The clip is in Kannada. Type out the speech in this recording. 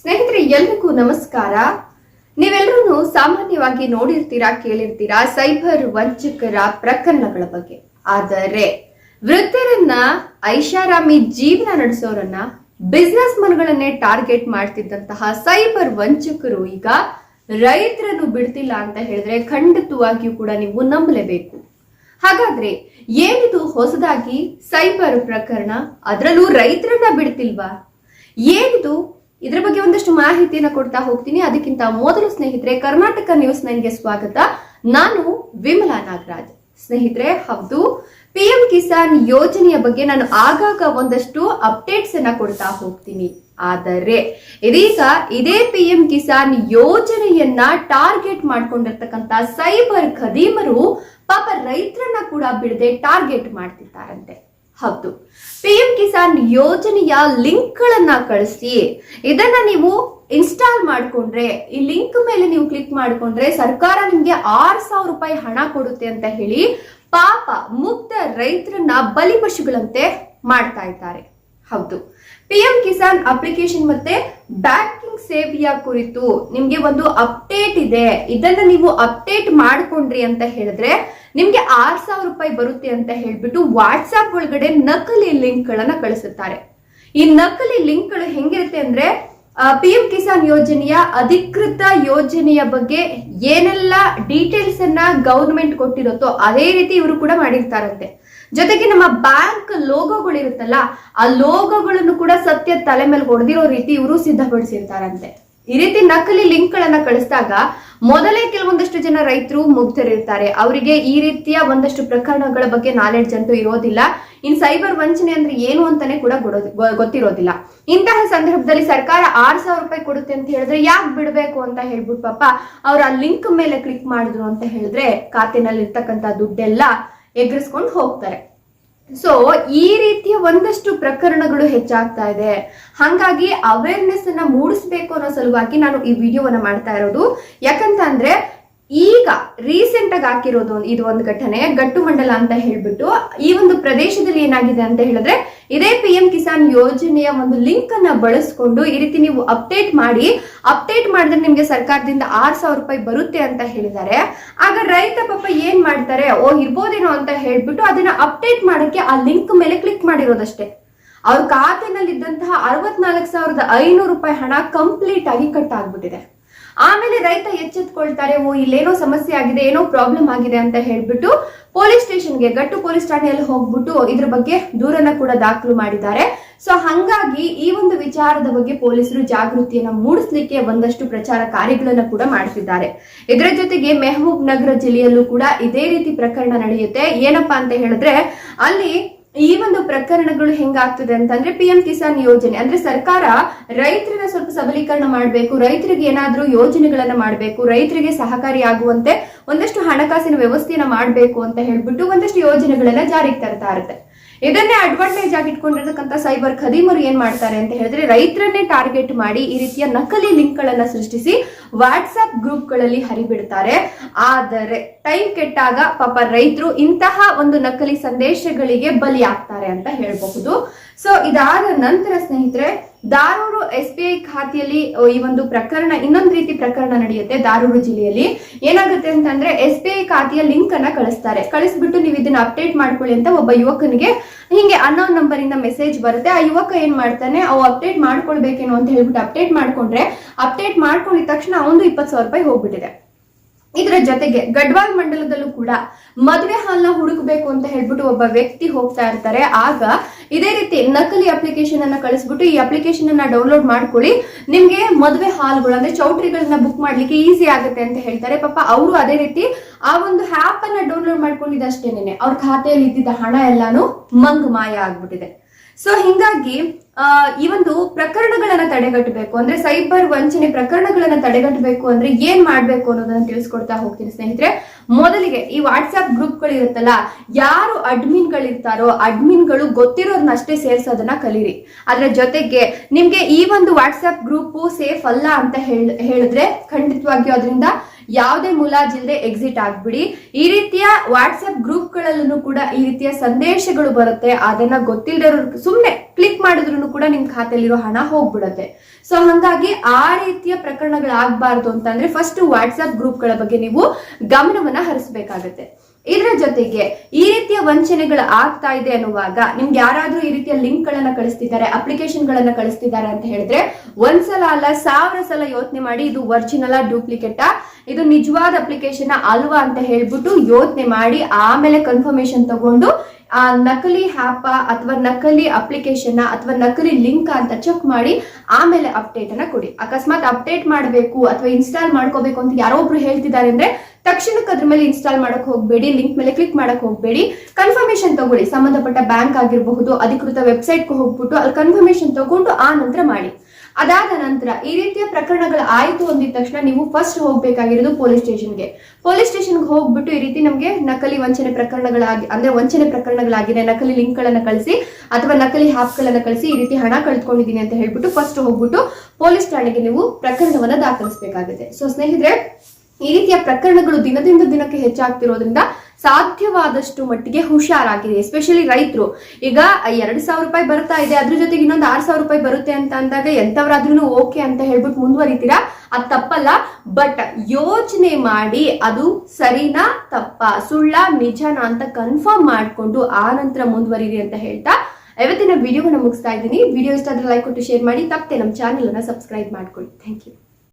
ಸ್ನೇಹಿತರೆ ಎಲ್ರಿಗೂ ನಮಸ್ಕಾರ. ನೀವೆಲ್ಲರೂ ಸಾಮಾನ್ಯವಾಗಿ ನೋಡಿರ್ತೀರಾ, ಕೇಳಿರ್ತೀರಾ ಸೈಬರ್ ವಂಚಕರ ಪ್ರಕರಣಗಳ ಬಗ್ಗೆ. ಆದರೆ ವೃದ್ಧರನ್ನ, ಐಷಾರಾಮಿ ಜೀವನ ನಡೆಸೋರನ್ನ, ಬಿಸ್ನೆಸ್ ಮನ್ಗಳನ್ನೇ ಟಾರ್ಗೆಟ್ ಮಾಡ್ತಿದ್ದಂತಹ ಸೈಬರ್ ವಂಚಕರು ಈಗ ರೈತರನ್ನು ಬಿಡ್ತಿಲ್ಲ ಅಂತ ಹೇಳಿದ್ರೆ ಖಂಡಿತವಾಗಿಯೂ ಕೂಡ ನೀವು ನಂಬಲೇಬೇಕು. ಹಾಗಾದ್ರೆ ಏನಿದು ಹೊಸದಾಗಿ ಸೈಬರ್ ಪ್ರಕರಣ, ಅದರಲ್ಲೂ ರೈತರನ್ನ ಬಿಡ್ತಿಲ್ವಾ? ಏನಿದು? ಇದರ ಬಗ್ಗೆ ಒಂದಷ್ಟು ಮಾಹಿತಿಯನ್ನ ಕೊಡ್ತಾ ಹೋಗ್ತೀನಿ. ಅದಕ್ಕಿಂತ ಮೊದಲು ಸ್ನೇಹಿತರೆ, ಕರ್ನಾಟಕ ನ್ಯೂಸ್ 9ಗೆ ಸ್ವಾಗತ. ನಾನು ವಿಮಲಾ ನಾಗರಾಜ್. ಸ್ನೇಹಿತರೆ, ಹೌದು, PM ಕಿಸಾನ್ ಯೋಜನೆಯ ಬಗ್ಗೆ ನಾನು ಆಗಾಗ ಒಂದಷ್ಟು ಅಪ್ಡೇಟ್ಸ್ ಅನ್ನ ಕೊಡ್ತಾ ಹೋಗ್ತೀನಿ. ಆದರೆ ಇದೀಗ ಇದೇ PM ಕಿಸಾನ್ ಯೋಜನೆಯನ್ನ ಟಾರ್ಗೆಟ್ ಮಾಡ್ಕೊಂಡಿರ್ತಕ್ಕಂತ ಸೈಬರ್ ಖದೀಮರು ಪಾಪ ರೈತರನ್ನ ಕೂಡ ಬಿಡದೆ ಟಾರ್ಗೆಟ್ ಮಾಡ್ತಿದ್ದಾರಂತೆ. ಹೌದು, PM ಕಿಸಾನ್ ಯೋಜನೆಯ ಲಿಂಕ್ ಗಳನ್ನ ಕಳಿಸಿ ಇದನ್ನ ನೀವು ಇನ್ಸ್ಟಾಲ್ ಮಾಡ್ಕೊಂಡ್ರೆ, ಈ ಲಿಂಕ್ ಮೇಲೆ ನೀವು ಕ್ಲಿಕ್ ಮಾಡ್ಕೊಂಡ್ರೆ ಸರ್ಕಾರ ನಿಮ್ಗೆ 6,000 ರೂಪಾಯಿ ಹಣ ಕೊಡುತ್ತೆ ಅಂತ ಹೇಳಿ ಪಾಪ ಮುಗ್ಧ ರೈತರನ್ನ ಬಲಿಪಶುಗಳಂತೆ ಮಾಡ್ತಾ ಇದ್ದಾರೆ. ಹೌದು, PM ಕಿಸಾನ್ ಅಪ್ಲಿಕೇಶನ್ ಮತ್ತೆ ಬ್ಯಾಂಕಿಂಗ್ ಸೇವೆಯ ಕುರಿತು ನಿಮ್ಗೆ ಒಂದು ಅಪ್ಡೇಟ್ ಇದೆ. ಇದನ್ನ ನೀವು ಅಪ್ಡೇಟ್ ಮಾಡ್ಕೊಂಡ್ರಿ ಅಂತ ಹೇಳಿದ್ರೆ ನಿಮ್ಗೆ 6,000 ರೂಪಾಯಿ ಬರುತ್ತೆ ಅಂತ ಹೇಳ್ಬಿಟ್ಟು ವಾಟ್ಸ್ಆಪ್ ಒಳಗಡೆ ನಕಲಿ ಲಿಂಕ್ ಗಳನ್ನ ಕಳಿಸುತ್ತಾರೆ. ಈ ನಕಲಿ ಲಿಂಕ್ ಗಳು ಹೆಂಗಿರುತ್ತೆ ಅಂದ್ರೆ, PM ಕಿಸಾನ್ ಯೋಜನೆಯ ಅಧಿಕೃತ ಯೋಜನೆಯ ಬಗ್ಗೆ ಏನೆಲ್ಲ ಡೀಟೇಲ್ಸ್ ಅನ್ನ ಗವರ್ಮೆಂಟ್ ಕೊಟ್ಟಿರುತ್ತೋ ಅದೇ ರೀತಿ ಇವರು ಕೂಡ ಮಾಡಿರ್ತಾರಂತೆ. ಜೊತೆಗೆ ನಮ್ಮ ಬ್ಯಾಂಕ್ ಲೋಗೋಗಳು ಇರುತ್ತಲ್ಲ, ಆ ಲೋಗೋಗಳನ್ನು ಕೂಡ ಸತ್ಯ ತಲೆ ಮೇಲೆ ಹೊಡೆದಿರೋ ರೀತಿ ಇವರು ಸಿದ್ಧಪಡಿಸಿರ್ತಾರಂತೆ. ಈ ರೀತಿ ನಕಲಿ ಲಿಂಕ್ ಗಳನ್ನ ಕಳಿಸಿದಾಗ ಮೊದಲೇ ಕೆಲವೊಂದಷ್ಟು ಜನ ರೈತರು ಮುಗ್ಧರಿರ್ತಾರೆ. ಅವರಿಗೆ ಈ ರೀತಿಯ ಒಂದಷ್ಟು ಪ್ರಕರಣಗಳ ಬಗ್ಗೆ ನಾಲೆಡ್ಜ್ ಅಂತೂ ಇರೋದಿಲ್ಲ. ಇನ್ ಸೈಬರ್ ವಂಚನೆ ಅಂದ್ರೆ ಏನು ಅಂತಾನೆ ಕೂಡ ಗೊತ್ತಿರೋದಿಲ್ಲ. ಇಂತಹ ಸಂದರ್ಭದಲ್ಲಿ ಸರ್ಕಾರ 6,000 ರೂಪಾಯಿ ಕೊಡುತ್ತೆ ಅಂತ ಹೇಳಿದ್ರೆ ಯಾಕೆ ಬಿಡ್ಬೇಕು ಅಂತ ಹೇಳ್ಬಿಟ್ಟು ಪಾಪ ಅವ್ರ ಆ ಲಿಂಕ್ ಮೇಲೆ ಕ್ಲಿಕ್ ಮಾಡಿದ್ರು ಅಂತ ಹೇಳಿದ್ರೆ ಖಾತೆನಲ್ಲಿ ಇರ್ತಕ್ಕಂಥ ದುಡ್ಡೆಲ್ಲ ಎಗರಿಸ್ಕೊಂಡು ಹೋಗ್ತಾರೆ. ಸೊ ಈ ರೀತಿಯ ಒಂದಷ್ಟು ಪ್ರಕರಣಗಳು ಹೆಚ್ಚಾಗ್ತಾ ಇದೆ. ಹಾಗಾಗಿ ಅವೇರ್ನೆಸ್ ಅನ್ನ ಮೂಡಿಸ್ಬೇಕು ಅನ್ನೋ ಸಲುವಾಗಿ ನಾನು ಈ ವಿಡಿಯೋವನ್ನ ಮಾಡ್ತಾ ಇರೋದು. ಯಾಕಂತ ಅಂದ್ರೆ ಈಗ ರೀಸೆಂಟ್ ಆಗಿ ಹಾಕಿರೋದು ಇದು ಒಂದು ಘಟನೆ, ಗಟ್ಟು ಮಂಡಲ ಅಂತ ಹೇಳ್ಬಿಟ್ಟು ಈ ಒಂದು ಪ್ರದೇಶದಲ್ಲಿ ಏನಾಗಿದೆ ಅಂತ ಹೇಳಿದ್ರೆ, ಇದೇ PM ಕಿಸಾನ್ ಯೋಜನೆಯ ಒಂದು ಲಿಂಕ್ ಅನ್ನ ಬಳಸ್ಕೊಂಡು ಈ ರೀತಿ ನೀವು ಅಪ್ಡೇಟ್ ಮಾಡಿದ್ರೆ ನಿಮ್ಗೆ ಸರ್ಕಾರದಿಂದ 6,000 ರೂಪಾಯಿ ಬರುತ್ತೆ ಅಂತ ಹೇಳಿದ್ದಾರೆ. ಆಗ ರೈತ ಪಾಪ ಏನ್ ಮಾಡ್ತಾರೆ, ಇರ್ಬೋದೇನೋ ಅಂತ ಹೇಳ್ಬಿಟ್ಟು ಅದನ್ನ ಅಪ್ಡೇಟ್ ಮಾಡಕ್ಕೆ ಆ ಲಿಂಕ್ ಮೇಲೆ ಕ್ಲಿಕ್ ಮಾಡಿರೋದಷ್ಟೇ. ಅವ್ರ ಖಾತೆನಲ್ಲಿ ಇದ್ದಂತಹ 64,500 ರೂಪಾಯಿ ಹಣ ಕಂಪ್ಲೀಟ್ ಆಗಿ ಕಟ್ ಆಗ್ಬಿಟ್ಟಿದೆ. ಆಮೇಲೆ ರೈತ ಎಚ್ಚೆತ್ಕೊಳ್ತಾರೆ, ಇಲ್ಲೇನೋ ಸಮಸ್ಯೆ ಆಗಿದೆ, ಏನೋ ಪ್ರಾಬ್ಲಮ್ ಆಗಿದೆ ಅಂತ ಹೇಳ್ಬಿಟ್ಟು ಪೊಲೀಸ್ ಸ್ಟೇಷನ್ಗೆ, ಗಟ್ಟು ಪೊಲೀಸ್ ಠಾಣೆಯಲ್ಲಿ ಹೋಗ್ಬಿಟ್ಟು ಇದ್ರ ಬಗ್ಗೆ ದೂರನ್ನ ಕೂಡ ದಾಖಲು ಮಾಡಿದ್ದಾರೆ. ಸೊ ಹಂಗಾಗಿ ಈ ಒಂದು ವಿಚಾರದ ಬಗ್ಗೆ ಪೊಲೀಸರು ಜಾಗೃತಿಯನ್ನ ಮೂಡಿಸ್ಲಿಕ್ಕೆ ಒಂದಷ್ಟು ಪ್ರಚಾರ ಕಾರ್ಯಗಳನ್ನ ಕೂಡ ಮಾಡ್ತಿದ್ದಾರೆ. ಇದರ ಜೊತೆಗೆ ಮೆಹಬೂಬ್ ನಗರ ಜಿಲ್ಲೆಯಲ್ಲೂ ಕೂಡ ಇದೇ ರೀತಿ ಪ್ರಕರಣ ನಡೆಯುತ್ತೆ. ಏನಪ್ಪಾ ಅಂತ ಹೇಳಿದ್ರೆ, ಅಲ್ಲಿ ಈ ಒಂದು ಪ್ರಕರಣಗಳು ಹೆಂಗಾಗ್ತದೆ ಅಂತಂದ್ರೆ, PM ಕಿಸಾನ್ ಯೋಜನೆ ಅಂದ್ರೆ ಸರ್ಕಾರ ರೈತರನ್ನ ಸ್ವಲ್ಪ ಸಬಲೀಕರಣ ಮಾಡಬೇಕು, ರೈತರಿಗೆ ಏನಾದ್ರೂ ಯೋಜನೆಗಳನ್ನ ಮಾಡಬೇಕು, ರೈತರಿಗೆ ಸಹಕಾರಿ ಆಗುವಂತೆ ಒಂದಷ್ಟು ಹಣಕಾಸಿನ ವ್ಯವಸ್ಥೆಯನ್ನ ಮಾಡಬೇಕು ಅಂತ ಹೇಳ್ಬಿಟ್ಟು ಒಂದಷ್ಟು ಯೋಜನೆಗಳನ್ನ ಜಾರಿಗೆ ತರ್ತಾ ಇರುತ್ತೆ. ಇದನ್ನೇ ಅಡ್ವಾಂಟೇಜ್ ಆಗಿ ಇಟ್ಕೊಂಡಿರ್ತಕ್ಕಂಥ ಸೈಬರ್ ಖದೀಮರು ಏನ್ ಮಾಡ್ತಾರೆ ಅಂತ ಹೇಳಿದ್ರೆ, ರೈತರನ್ನೇ ಟಾರ್ಗೆಟ್ ಮಾಡಿ ಈ ರೀತಿಯ ನಕಲಿ ಲಿಂಕ್ ಗಳನ್ನ ಸೃಷ್ಟಿಸಿ ವಾಟ್ಸ್ಆಪ್ ಗ್ರೂಪ್ ಗಳಲ್ಲಿ ಹರಿಬಿಡ್ತಾರೆ. ಆದರೆ ಟೈಮ್ ಕೆಟ್ಟಾಗ ಪಾಪ ರೈತರು ಇಂತಹ ಒಂದು ನಕಲಿ ಸಂದೇಶಗಳಿಗೆ ಬಲಿ ಆಗ್ತಾರೆ ಅಂತ ಹೇಳಬಹುದು. ಸೊ ಇದಾದ ನಂತರ ಸ್ನೇಹಿತರೆ, ದಾರೂರು SBI ಖಾತೆಯಲ್ಲಿ ಈ ಒಂದು ಪ್ರಕರಣ, ಇನ್ನೊಂದು ರೀತಿ ಪ್ರಕರಣ ನಡೆಯುತ್ತೆ. ದಾರೂರು ಜಿಲ್ಲೆಯಲ್ಲಿ ಏನಾಗುತ್ತೆ ಅಂತಂದ್ರೆ, SBI ಖಾತೆಯ ಲಿಂಕ್ ಅನ್ನ ಕಳಿಸ್ಬಿಟ್ಟು ನೀವು ಇದನ್ನ ಅಪ್ಡೇಟ್ ಮಾಡ್ಕೊಳ್ಳಿ ಅಂತ ಒಬ್ಬ ಯುವಕನಿಗೆ ಹಿಂಗೆ ಅನ್ನೋನ್ ನಂಬರ್ ಇಂದ ಮೆಸೇಜ್ ಬರುತ್ತೆ. ಆ ಯುವಕ ಏನ್ ಮಾಡ್ತಾನೆ, ಅವು ಅಪ್ಡೇಟ್ ಮಾಡ್ಕೊಳ್ಬೇಕೇನೋ ಅಂತ ಹೇಳ್ಬಿಟ್ಟು ಅಪ್ಡೇಟ್ ಮಾಡ್ಕೊಂಡಿದ ತಕ್ಷಣ ಅವನು 20,000 ರೂಪಾಯಿ ಹೋಗ್ಬಿಟ್ಟಿದೆ. ಇದರ ಜೊತೆಗೆ ಗಡ್ವಾಲ್ ಮಂಡಲದಲ್ಲೂ ಕೂಡ ಮದುವೆ ಹಾಲ್ನ ಹುಡುಕಬೇಕು ಅಂತ ಹೇಳ್ಬಿಟ್ಟು ಒಬ್ಬ ವ್ಯಕ್ತಿ ಹೋಗ್ತಾ ಇರ್ತಾರೆ. ಆಗ ಇದೇ ರೀತಿ ನಕಲಿ ಅಪ್ಲಿಕೇಶನ್ ಅನ್ನ ಕಳಿಸ್ಬಿಟ್ಟು ಈ ಅಪ್ಲಿಕೇಶನ್ ಅನ್ನ ಡೌನ್ಲೋಡ್ ಮಾಡ್ಕೊಳ್ಳಿ, ನಿಮ್ಗೆ ಮದುವೆ ಹಾಲ್ಗಳು ಅಂದ್ರೆ ಚೌಟ್ರಿಗಳನ್ನ ಬುಕ್ ಮಾಡ್ಲಿಕ್ಕೆ ಈಸಿ ಆಗುತ್ತೆ ಅಂತ ಹೇಳ್ತಾರೆ. ಪಾಪ ಅವರು ಅದೇ ರೀತಿ ಆ ಒಂದು ಆಪ್ ಅನ್ನ ಡೌನ್ಲೋಡ್ ಮಾಡ್ಕೊಂಡಿದ್ದಷ್ಟೇನೆ ಅವ್ರ ಖಾತೆಯಲ್ಲಿ ಇದ್ದಿದ್ದ ಹಣ ಎಲ್ಲಾನು ಮಾಯ ಆಗ್ಬಿಟ್ಟಿದೆ. ಸೊ ಹಿಂಗಾಗಿ ಈ ಒಂದು ಪ್ರಕರಣಗಳನ್ನ ತಡೆಗಟ್ಟಬೇಕು ಅಂದ್ರೆ, ಸೈಬರ್ ವಂಚನೆ ಪ್ರಕರಣಗಳನ್ನ ತಡೆಗಟ್ಟಬೇಕು ಅಂದ್ರೆ ಏನ್ ಮಾಡ್ಬೇಕು ಅನ್ನೋದನ್ನ ತಿಳಿಸ್ಕೊಡ್ತಾ ಹೋಗ್ತೀನಿ ಸ್ನೇಹಿತರೆ. ಮೊದಲಿಗೆ ಈ ವಾಟ್ಸ್ಆಪ್ ಗ್ರೂಪ್ ಗಳು ಇರುತ್ತಲ್ಲ, ಯಾರು ಅಡ್ಮಿನ್ ಗಳಿರ್ತಾರೋ ಅಡ್ಮಿನ್ಗಳು ಗೊತ್ತಿರೋರ್ನಷ್ಟೇ ಸೇರ್ಸೋದನ್ನ ಕಲೀರಿ. ಅದ್ರ ಜೊತೆಗೆ ನಿಮ್ಗೆ ಈ ಒಂದು ವಾಟ್ಸ್ಆಪ್ ಗ್ರೂಪ್ ಸೇಫ್ ಅಲ್ಲ ಅಂತ ಹೇಳಿದ್ರೆ ಖಂಡಿತವಾಗಿಯೂ ಅದರಿಂದ ಯಾವುದೇ ಮುಲಾಜಿಲ್ದೆ ಎಕ್ಸಿಟ್ ಆಗ್ಬಿಡಿ. ಈ ರೀತಿಯ ವಾಟ್ಸ್ಆಪ್ ಗ್ರೂಪ್ಗಳಲ್ಲೂ ಕೂಡ ಈ ರೀತಿಯ ಸಂದೇಶಗಳು ಬರುತ್ತೆ. ಅದನ್ನ ಗೊತ್ತಿಲ್ಲದವರು ಸುಮ್ನೆ ಕ್ಲಿಕ್ ಮಾಡಿದ್ರು ಕೂಡ ನಿಮ್ ಖಾತೆಯಲ್ಲಿರೋ ಹಣ ಹೋಗ್ಬಿಡುತ್ತೆ. ಸೊ ಹಾಗಾಗಿ ಆ ರೀತಿಯ ಪ್ರಕರಣಗಳಾಗಬಾರ್ದು ಅಂತಂದ್ರೆ ಫಸ್ಟ್ ವಾಟ್ಸ್ಆಪ್ ಗ್ರೂಪ್ಗಳ ಬಗ್ಗೆ ನೀವು ಗಮನವನ್ನ ಹರಿಸಬೇಕಾಗತ್ತೆ. ಇದರ ಜೊತೆಗೆ ಈ ರೀತಿಯ ವಂಚನೆಗಳು ಆಗ್ತಾ ಇದೆ ಅನ್ನುವಾಗ ನಿಮ್ಗೆ ಯಾರಾದ್ರೂ ಈ ರೀತಿಯ ಲಿಂಕ್ ಗಳನ್ನ ಕಳಿಸ್ತಿದ್ದಾರೆ, ಅಪ್ಲಿಕೇಶನ್ ಗಳನ್ನ ಕಳಿಸ್ತಿದ್ದಾರೆ ಅಂತ ಹೇಳಿದ್ರೆ ಒಂದ್ಸಲ ಅಲ್ಲ 1000 ಸಲ ಯೋಚನೆ ಮಾಡಿ ಇದು ಒರಿಜಿನಲ್ ಡೂಪ್ಲಿಕೇಟಾ, ಇದು ನಿಜವಾದ ಅಪ್ಲಿಕೇಶನ್ ಅಲ್ವಾ ಅಂತ ಹೇಳ್ಬಿಟ್ಟು ಯೋಚನೆ ಮಾಡಿ ಆಮೇಲೆ ಕನ್ಫರ್ಮೇಶನ್ ತಗೊಂಡು ಆ ನಕಲಿ ಆ್ಯಪ್ ಅಥವಾ ನಕಲಿ ಅಪ್ಲಿಕೇಶನ್ ಅಥವಾ ನಕಲಿ ಲಿಂಕ್ ಅಂತ ಚೆಕ್ ಮಾಡಿ ಆಮೇಲೆ ಅಪ್ಡೇಟ್ ಅನ್ನ ಕೊಡಿ. ಅಕಸ್ಮಾತ್ ಅಪ್ಡೇಟ್ ಮಾಡಬೇಕು ಅಥವಾ ಇನ್ಸ್ಟಾಲ್ ಮಾಡ್ಕೋಬೇಕು ಅಂತ ಯಾರೋ ಒಬ್ರು ಹೇಳ್ತಿದ್ದಾರೆ ಅಂದ್ರೆ ತಕ್ಷಣಕ್ಕೆ ಅದ್ರ ಮೇಲೆ ಇನ್ಸ್ಟಾಲ್ ಮಾಡಕ್ ಹೋಗ್ಬೇಡಿ, ಲಿಂಕ್ ಮೇಲೆ ಕ್ಲಿಕ್ ಮಾಡಕ್ ಹೋಗ್ಬೇಡಿ. ಕನ್ಫರ್ಮೇಶನ್ ತಗೊಳ್ಳಿ. ಸಂಬಂಧಪಟ್ಟ ಬ್ಯಾಂಕ್ ಆಗಿರಬಹುದು, ಅಧಿಕೃತ ವೆಬ್ಸೈಟ್ಗೆ ಹೋಗ್ಬಿಟ್ಟು ಅಲ್ಲಿ ಕನ್ಫರ್ಮೇಶನ್ ತಗೊಂಡು ಆ ನಂತರ ಮಾಡಿ. ಅದಾದ ನಂತರ ಈ ರೀತಿಯ ಪ್ರಕರಣಗಳು ಆಯ್ತು ಅಂದಿದ ತಕ್ಷಣ ನೀವು ಫಸ್ಟ್ ಹೋಗ್ಬೇಕಾಗಿರೋದು ಪೊಲೀಸ್ ಸ್ಟೇಷನ್ಗೆ. ಪೊಲೀಸ್ ಸ್ಟೇಷನ್ಗೆ ಹೋಗ್ಬಿಟ್ಟು ಈ ರೀತಿ ನಮಗೆ ನಕಲಿ ವಂಚನೆ ಪ್ರಕರಣಗಳಾಗಿದೆ, ನಕಲಿ ಲಿಂಕ್ ಗಳನ್ನ ಕಳಿಸಿ ಅಥವಾ ನಕಲಿ ಆ್ಯಪ್ ಗಳನ್ನ ಕಳಿಸಿ ಈ ರೀತಿ ಹಣ ಕಳ್ಕೊಂಡಿದ್ದೀನಿ ಅಂತ ಹೇಳ್ಬಿಟ್ಟು ಫಸ್ಟ್ ಹೋಗ್ಬಿಟ್ಟು ಪೊಲೀಸ್ ಠಾಣೆಗೆ ನೀವು ಪ್ರಕರಣವನ್ನ ದಾಖಲಿಸಬೇಕಾಗುತ್ತೆ. ಸೊ ಸ್ನೇಹಿತರೆ, ಈ ರೀತಿಯ ಪ್ರಕರಣಗಳು ದಿನದಿಂದ ದಿನಕ್ಕೆ ಹೆಚ್ಚಾಗ್ತಿರೋದ್ರಿಂದ ಸಾಧ್ಯವಾದಷ್ಟು ಮಟ್ಟಿಗೆ ಹುಷಾರಾಗಿದೆ. ಎಸ್ಪೆಷಲಿ ರೈತರು ಈಗ 2,000 ರೂಪಾಯಿ ಬರ್ತಾ ಇದೆ, ಅದ್ರ ಜೊತೆಗೆ ಇನ್ನೊಂದು 6,000 ರೂಪಾಯಿ ಬರುತ್ತೆ ಅಂತ ಅಂದಾಗ ಎಂತವ್ರಾದ್ರೂ ಓಕೆ ಅಂತ ಹೇಳ್ಬಿಟ್ಟು ಮುಂದುವರಿತೀರಾ, ಅದು ತಪ್ಪಲ್ಲ. ಬಟ್ ಯೋಚನೆ ಮಾಡಿ ಅದು ಸರಿನಾ ತಪ್ಪಾ, ಸುಳ್ಳ ನಿಜನಾ ಅಂತ ಕನ್ಫರ್ಮ್ ಮಾಡ್ಕೊಂಡು ಆ ನಂತರ ಮುಂದುವರಿರಿ ಅಂತ ಹೇಳ್ತಾ ಇವತ್ತಿನ ವಿಡಿಯೋನ ಮುಗಿಸ್ತಾ ಇದ್ದೀನಿ. ವಿಡಿಯೋ ಇಷ್ಟ ಆದ್ರೆ ಲೈಕ್ ಕೊಟ್ಟು ಶೇರ್ ಮಾಡಿ, ತಪ್ಪದೆ ನಮ್ಮ ಚಾನೆಲ್ ಅನ್ನ ಸಬ್ಸ್ಕ್ರೈಬ್ ಮಾಡ್ಕೊಳ್ಳಿ. Thank you.